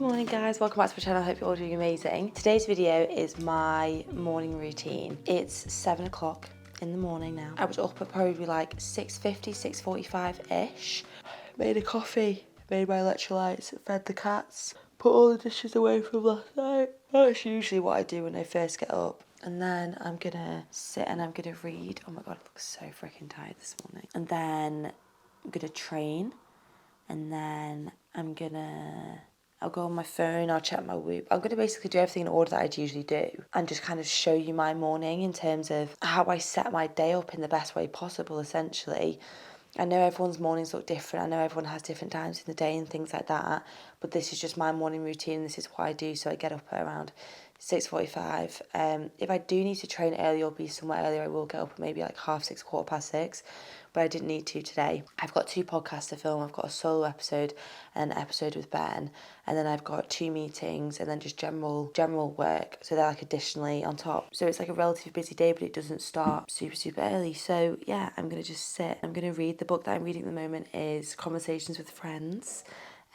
Good morning guys, welcome back to my channel. I hope you're all doing amazing. Today's video is my morning routine. It's 7 o'clock in the morning now. I was up at probably like 6:50, 6:45-ish. Made a coffee, made my electrolytes, fed the cats, put all the dishes away from last night. That's usually what I do when I first get up. And then I'm gonna sit and I'm gonna read. Oh my god, I look so freaking tired this morning. And then I'm gonna train. And then I'll go on my phone, I'll check my Whoop. I'm going to basically do everything in order that I'd usually do and just kind of show you my morning in terms of how I set my day up in the best way possible, essentially. I know everyone's mornings look different. I know everyone has different times in the day and things like that. But this is just my morning routine. This is what I do. So I get up at around 6:45. If I do need to train early or be somewhere earlier, I will get up at maybe like 6:30, 6:15. But I didn't need to today. I've got 2 podcasts to film. I've got a solo episode and an episode with Ben. And then I've got 2 meetings and then just general work. So they're like additionally on top. So it's like a relatively busy day, but it doesn't start super early. So yeah, I'm going to just sit. I'm going to read. The book that I'm reading at the moment is Conversations with Friends.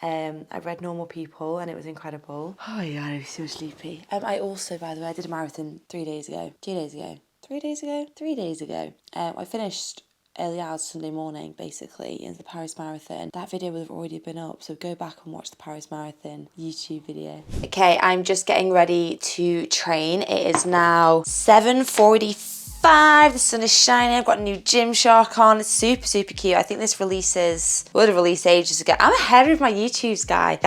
I read Normal People and it was incredible. Oh yeah, I'm so sleepy. I also, by the way, I did a marathon 3 days ago. 2 days ago. 3 days ago? 3 days ago. I finished early hours Sunday morning, basically, in the Paris Marathon. That video would have already been up, so go back and watch the Paris Marathon YouTube video. Okay, I'm just getting ready to train. It is now 7:45. The sun is shining. I've got a new Gymshark on. It's super cute. I think this would have released ages ago. I'm ahead of my YouTubes, guys.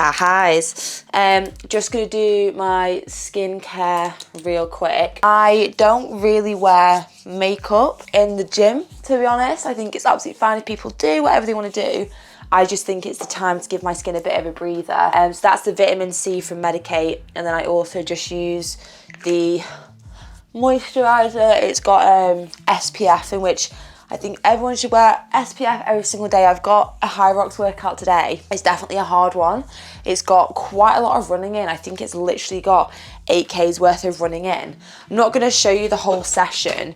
Just gonna do my skincare real quick. I don't really wear makeup in the gym, to be honest. I think it's absolutely fine if people do whatever they want to do. I just think it's the time to give my skin a bit of a breather. So that's the vitamin C from Medicate, and then I also just use the moisturizer. It's got SPF, in which I think everyone should wear SPF every single day. I've got a Hyrox workout today. It's definitely a hard one. It's got quite a lot of running in. I think it's literally got 8K's worth of running in. I'm not going to show you the whole session.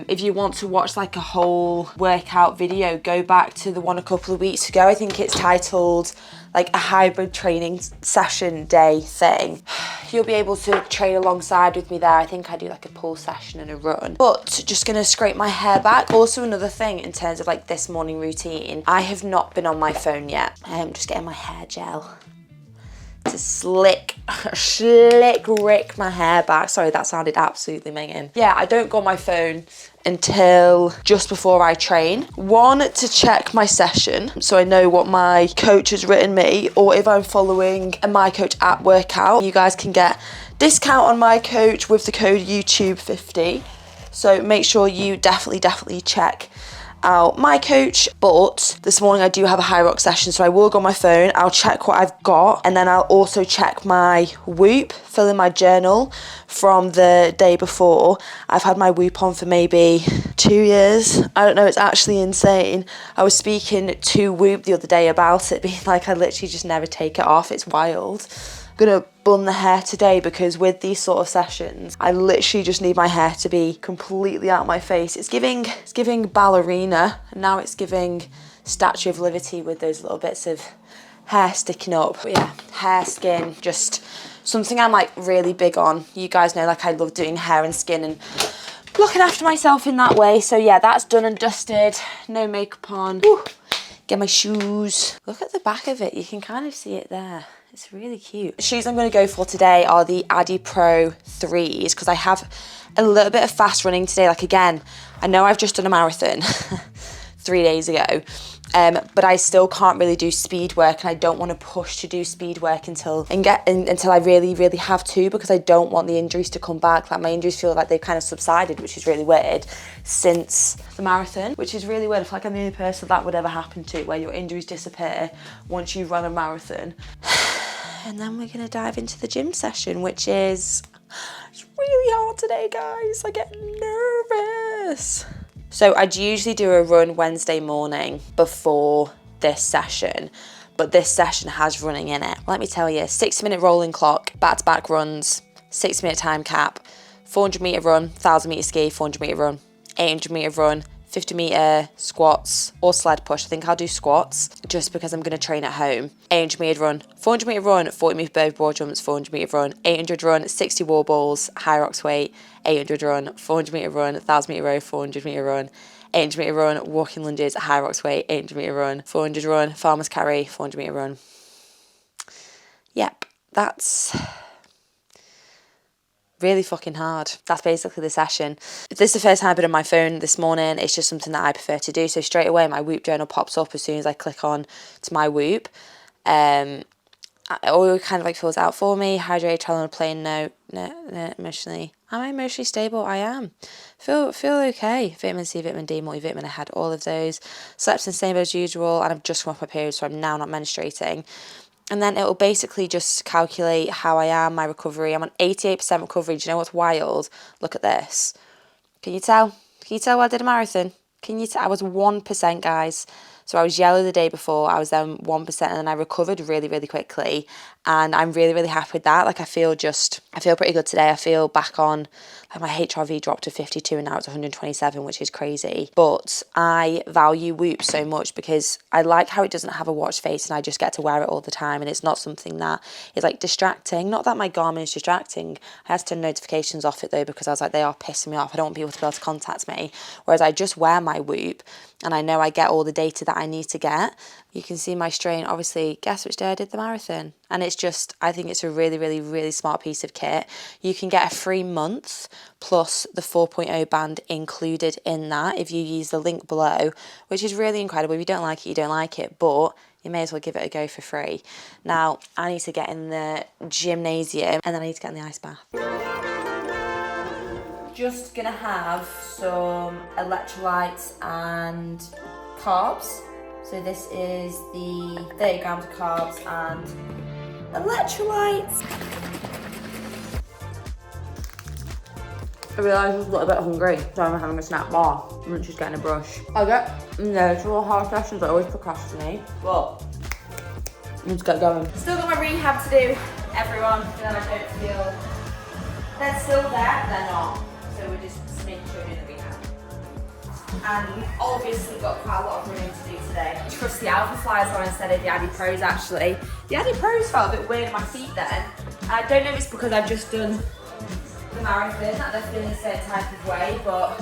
If you want to watch like a whole workout video, go back to the one a couple of weeks ago. I think it's titled like a hybrid training session day thing. You'll be able to train alongside with me there. I think I do like a pull session and a run. But just gonna scrape my hair back. Also another thing in terms of like this morning routine, I have not been on my phone yet. I'm just getting my hair gel to slick rick my hair back. Sorry, that sounded absolutely minging. Yeah, I don't go on my phone until just before I train. One, to check my session, so I know what my coach has written me, or if I'm following a My Coach app workout. You guys can get discount on My Coach with the code YouTube50. So make sure you definitely check out My Coach. But this morning I do have a Hyrox session, so I will go on my phone, I'll check what I've got, and then I'll also check my Whoop, fill in my journal from the day before. I've had my Whoop on for maybe 2 years. I don't know, it's actually insane. I was speaking to Whoop the other day about it, being like, I literally just never take it off. It's wild. I'm gonna bun the hair today because with these sort of sessions, I literally just need my hair to be completely out of my face. It's giving ballerina, and now it's giving Statue of Liberty with those little bits of hair sticking up. But yeah, hair, skin, just something I'm like really big on. You guys know like I love doing hair and skin and looking after myself in that way. So yeah, that's done and dusted. No makeup on. Woo. Get my shoes. Look at the back of it. You can kind of see it there. It's really cute. The shoes I'm going to go for today are the Adi Pro 3s because I have a little bit of fast running today. Like again, I know I've just done a marathon 3 days ago, but I still can't really do speed work, and I don't want to push to do speed work until I really have to, because I don't want the injuries to come back. Like my injuries feel like they've kind of subsided, which is really weird since the marathon, which is really weird. I feel like I'm the only person that would ever happen to, where your injuries disappear once you run a marathon. And then we're gonna dive into the gym session, which is, it's really hard today, guys. I get nervous. So I'd usually do a run Wednesday morning before this session, but this session has running in it. Let me tell you, 60-minute rolling clock, back-to-back runs, 60-minute time cap, 400-meter run, 1,000-meter ski, 400-meter run, 800-meter run, 50 metre squats or sled push. I think I'll do squats just because I'm going to train at home. 800 metre run, 400 metre run, 40 metre burpee board jumps, 400 metre run, 800 run, 60 wall balls, Hyrox weight, 800 run, 400 metre run, 1000 metre row, 400 metre run, 800 metre run, walking lunges, Hyrox weight, 800 metre run, 400 run, farmer's carry, 400 metre run. Yep, that's really fucking hard. That's basically the session. If this is the first time I've been on my phone this morning, it's just something that I prefer to do. So straight away my Whoop journal pops up as soon as I click on to my Whoop. It all kind of like fills out for me. Hydrate, travel on a plane, no, emotionally. Am I emotionally stable? I am. Feel okay. Vitamin C, vitamin D, multivitamin, I had all of those. Slept in the same bed as usual, and I've just come off my period, so I'm now not menstruating. And then it will basically just calculate how I am, my recovery. I'm on 88% recovery. Do you know what's wild? Look at this. Can you tell? Can you tell I did a marathon? Can you tell? I was 1%, guys. So I was yellow the day before, I was then 1%, and then I recovered really, really quickly. And I'm really, really happy with that. Like I feel pretty good today. I feel back on, like my HRV dropped to 52 and now it's 127, which is crazy. But I value Whoop so much because I like how it doesn't have a watch face and I just get to wear it all the time. And it's not something that is like distracting. Not that my Garmin is distracting. I had to turn notifications off it though because I was like, they are pissing me off. I don't want people to be able to contact me. Whereas I just wear my Whoop and I know I get all the data that I need to get. You can see my strain. Obviously, guess which day I did the marathon. And it's just, I think it's a really, really, really smart piece of kit. You can get a free month plus the 4.0 band included in that if you use the link below, which is really incredible. If you don't like it, you don't like it, but you may as well give it a go for free. Now, I need to get in the gymnasium and then I need to get in the ice bath. Just gonna have some electrolytes and carbs. So this is the 30 grams of carbs and electrolytes. I realised I was a little bit hungry, so I'm having a snack bar. I'm just getting a brush. I get natural hard sessions, I always procrastinate, but let's get going. Still got my rehab to do, everyone. Then I don't feel they're still there, they're not. So we're just making sure we're doing the rehab. And we've obviously got quite a lot of running to do today. I trust the Alpha Flies on instead of the Addy Pros actually. The Addy Pros felt a bit weird in my feet then. I don't know if it's because I've just done the marathon that they're feeling a certain type of way, but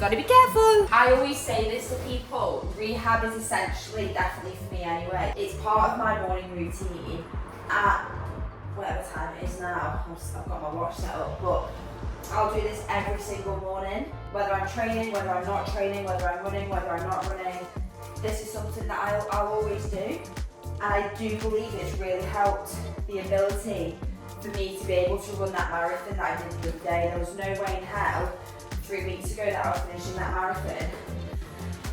gotta be careful. I always say this to people, rehab is essentially, definitely for me anyway, it's part of my morning routine at whatever time it is now. I've got my watch set up, but I'll do this every single morning, whether I'm training, whether I'm not training, whether I'm running, whether I'm not running. This is something that I'll always do, and I do believe it's really helped the ability for me to be able to run that marathon that I did the other day. There was no way in hell 3 weeks ago that I was finishing that marathon.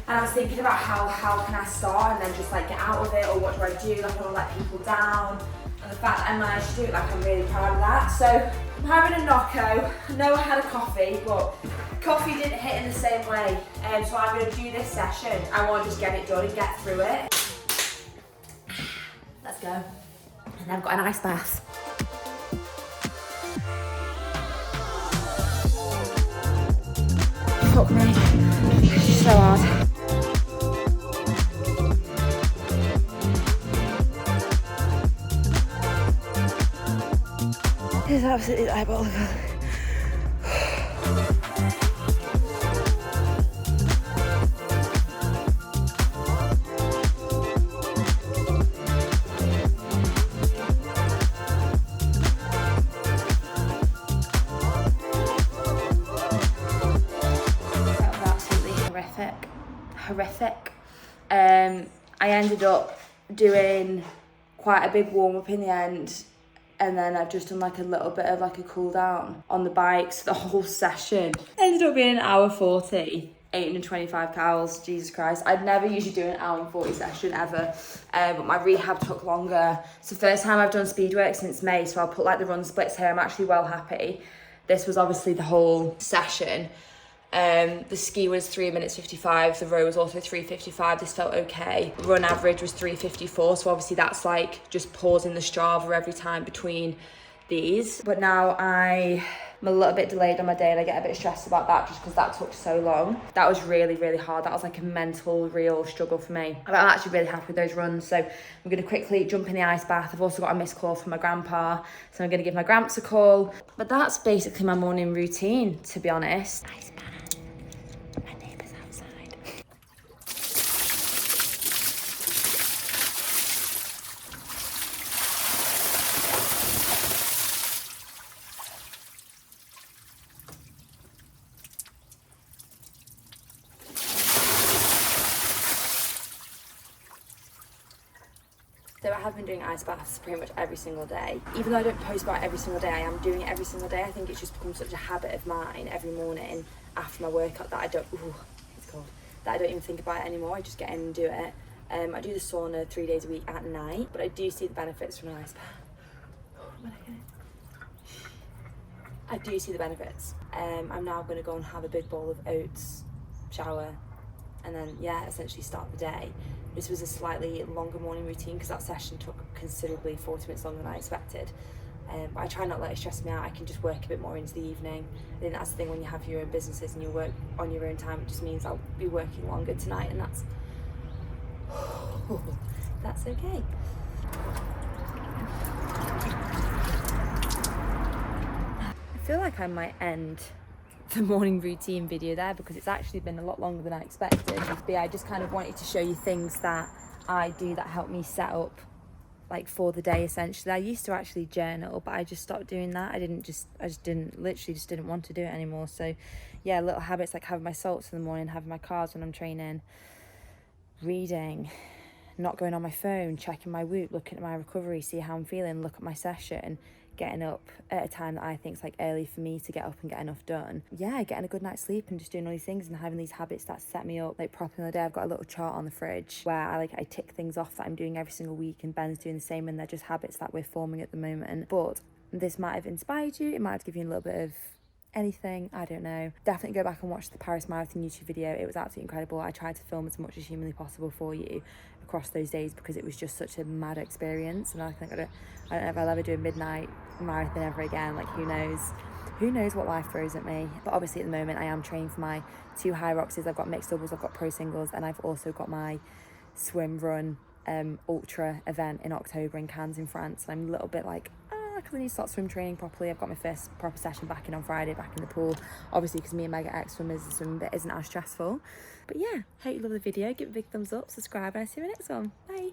And I was thinking about how can I start and then just like get out of it, or what do I do? Like I don't let people down. And the fact that I managed to do it, like I'm really proud of that. So I'm having a knocko. I know I had a coffee, but coffee didn't hit in the same way. So I'm going to do this session. I want to just get it done and get through it. Let's go. And I've got an ice bath. Fuck me. It's so hard. It's absolutely diabolical. That was absolutely horrific. I ended up doing quite a big warm up in the end. And then I've just done like a little bit of like a cool down on the bikes. The whole session ended up being an hour 40, 825 calories, Jesus Christ. I'd never usually do an hour and 40 session ever, but my rehab took longer. It's the first time I've done speed work since May, so I'll put like the run splits here. I'm actually well happy. This was obviously the whole session. The ski was 3 minutes 55, the row was also 3:55. This felt okay. Run average was 3:54, so obviously that's like just pausing the Strava every time between these. But now I I'm a little bit delayed on my day and I get a bit stressed about that just because that took so long. That was really, really hard. That was like a mental, real struggle for me. But I'm actually really happy with those runs. So I'm going to quickly jump in the ice bath. I've also got a missed call from my grandpa. So I'm going to give my gramps a call. But that's basically my morning routine, to be honest. Ice bath. My neighbour's outside. So I have been doing ice baths pretty much every single day. Even though I don't post about it every single day, I am doing it every single day. I think it's just become such a habit of mine every morning after my workout that I don't, it's cold, that I don't even think about it anymore. I just get in and do it. I do the sauna 3 days a week at night, but I do see the benefits from an ice bath. I do see the benefits. I'm now going to go and have a big bowl of oats, shower, and then, yeah, essentially start the day. This was a slightly longer morning routine because that session took considerably 40 minutes longer than I expected. But I try not to let it stress me out. I can just work a bit more into the evening. I think that's the thing when you have your own businesses and you work on your own time. It just means I'll be working longer tonight, and that's that's okay. I feel like I might end the morning routine video there because it's actually been a lot longer than I expected. But yeah, I just kind of wanted to show you things that I do that help me set up like for the day essentially. I used to actually journal, but I just stopped doing that. I literally just didn't want to do it anymore. So yeah, little habits like having my salts in the morning, having my carbs when I'm training, reading, not going on my phone, checking my Whoop, looking at my recovery, see how I'm feeling, look at my session, getting up at a time that I think is like early for me to get up and get enough done. Yeah, getting a good night's sleep and just doing all these things and having these habits that set me up like properly in the day. I've got a little chart on the fridge where I tick things off that I'm doing every single week, and Ben's doing the same, and they're just habits that we're forming at the moment. But this might have inspired you, it might have given you a little bit of anything, I don't know. Definitely go back and watch the Paris Marathon YouTube video. It was absolutely incredible. I tried to film as much as humanly possible for you across those days because it was just such a mad experience, and I think I don't know if I'll ever do a midnight marathon ever again. Like, who knows what life throws at me. But obviously at the moment I am training for my 2 Hyroxes. I've got mixed doubles, I've got pro singles, and I've also got my swim run ultra event in October in Cannes in France, and I'm a little bit like, because I need to start swim training properly. I've got my first proper session back in on Friday, back in the pool, obviously because me and Meg are ex-swimmers, the swimming bit isn't as stressful. But yeah, hope you love the video, give it a big thumbs up, subscribe, and I'll see you in the next one. Bye.